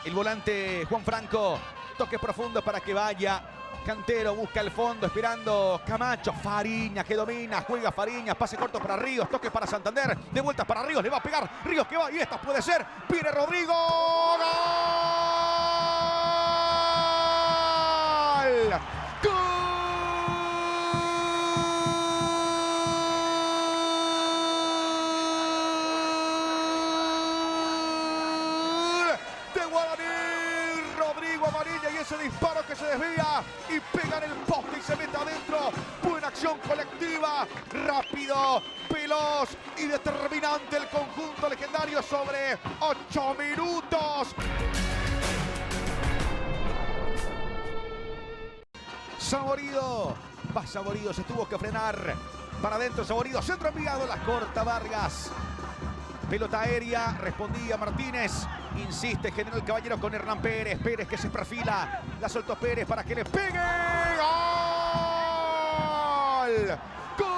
El volante Juan Franco. Toque profundo para que vaya. Cantero busca el fondo, esperando Camacho. Fariñas que domina, juega Fariñas, pase corto para Ríos, toque para Santander, de vuelta para Ríos, le va a pegar, Ríos que va, y esta puede ser, Pire Rodrigo, ¡gol! ¡Gol! De Guaraní, Rodrigo Amarilla, y ese disparo que se desvía y pega en el poste y se mete adentro. Buena acción colectiva, rápido, veloz y determinante el conjunto legendario sobre 8 minutos. Saborido, va Saborido, se tuvo que frenar. Para adentro Saborido, centro enviado, la corta Vargas. Pelota aérea, respondía Martínez. Insiste General Caballero con Hernán Pérez. Pérez que se perfila. La soltó Pérez para que le pegue. ¡Gol! ¡Gol!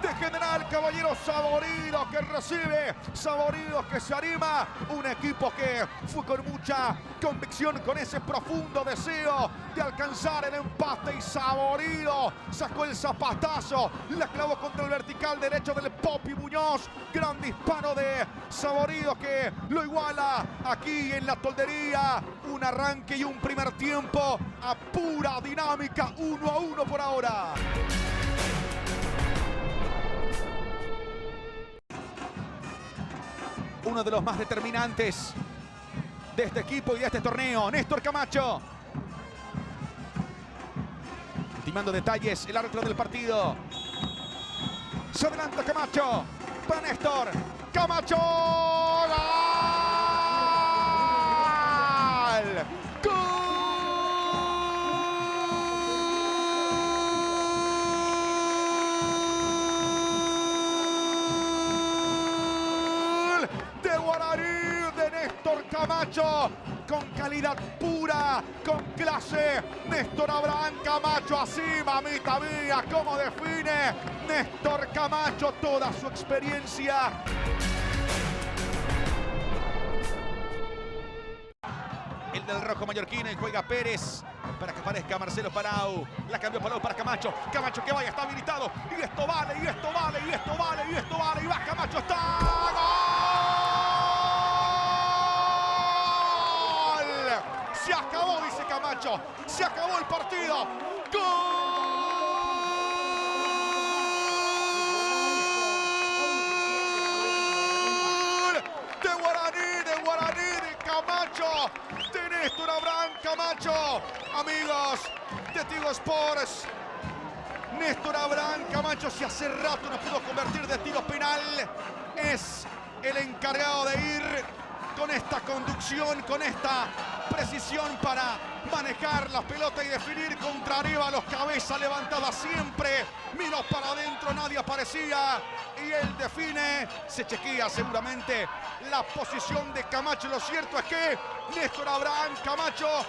De General Caballero. Saborido que recibe. Saborido que se anima. Un equipo que fue con mucha convicción, con ese profundo deseo de alcanzar el empate, y Saborido sacó el zapatazo, la clavó contra el vertical derecho del Popi Muñoz. Gran disparo de Saborido que lo iguala aquí en la Toldería. Un arranque y un primer tiempo a pura dinámica, 1-1 por ahora. Uno de los más determinantes de este equipo y de este torneo, Néstor Camacho. Ultimando detalles, el árbitro del partido. Se adelanta Camacho. Para Néstor. Camacho. ¡Gol! ¡Gol! De Guaraní, de Néstor Camacho. Con calidad pura, con clase, Néstor Abraham Camacho, así, mamita mía, cómo define Néstor Camacho toda su experiencia. El del rojo mallorquín, y juega Pérez para que aparezca Marcelo Palau. La cambió Palau para Camacho. Camacho que vaya, está habilitado. Y esto vale, y esto vale, y esto vale, y esto vale. Y va Camacho, está. ¡Gol! Se acabó, dice Camacho. Se acabó el partido. ¡Gol! De Guaraní, de Camacho. De Néstor Abraham Camacho. Amigos de Tigo Sports. Néstor Abraham Camacho, si hace rato no pudo convertir de tiro penal, es el encargado de ir con esta conducción, con esta precisión para manejar la pelota y definir contra Arévalos. Cabeza levantada siempre, miró para adentro, nadie aparecía y él define. Se chequea seguramente la posición de Camacho. Lo cierto es que Néstor Abraham Camacho